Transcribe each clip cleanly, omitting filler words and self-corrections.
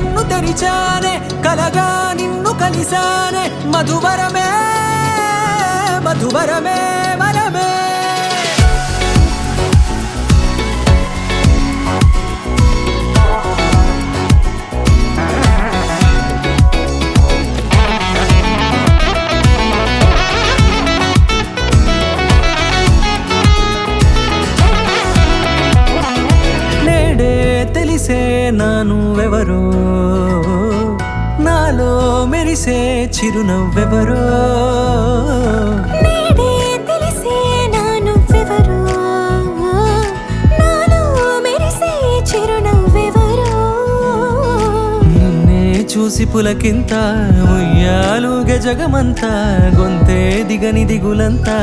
కన్ను తెరిచానే కలగా నిన్ను కలిసానే మధువరమే మధువరమే వరమే తెలిసే నానువెవరో నాలో మెరిసే చిరునవ్వెవరో నేడే తెలిసే నానువెవరో నాలో మెరిసే చిరునవ్వెవరో నిన్నే చూసి పులకింత ఉయ్యాలుగే జగమంతా గొంతే దిగని దిగులంతా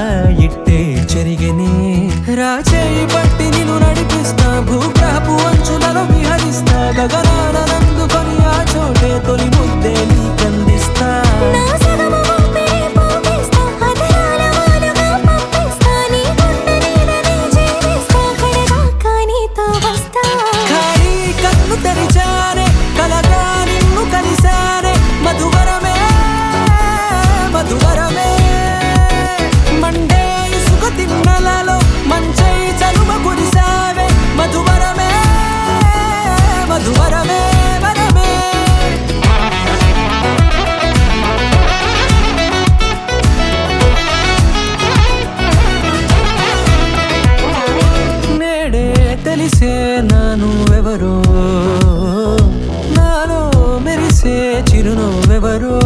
ఇట్టే చెరిగనే రాచేయి పట్టి నిన్ను నడిపిస్తా భూగ్రహపు అంచులలో విహరిస్తా గగనాన నందుకొని ఆ చోటే తొలి ముద్దే నీకందిస్తా నా సగము ఊపిరి పోగిస్తా అదరాల వానగా పంపిస్తా నీ గుండె నీడనే జీవిస్తా కడదాకా నీతో వస్తా ఖాళీ కన్ను తెరిచానే కలగా నిన్ను కలిసానే మధువరమే మధువరమే మండే ఇసుక తిన్నలలో మంచై చలుమ కురిసావే మధువరమే మధువరమే వరమే నేడే తెలిసే నానువెవరో నాలో మెరిసే చిరునవ్వెవరో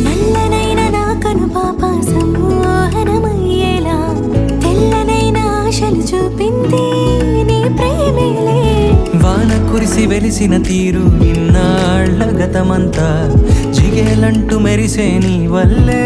నల్లనైన నా కనుపాప సమ్మోహనమయ్యేలా తెల్లనైన ఆశలు చూపింది నీ ప్రేమేలే వాన కురిసి వెలిసిన తీరు ఇన్నాళ్ల గతమంతా జిగేలంటూ మెరిసే నీ వల్లే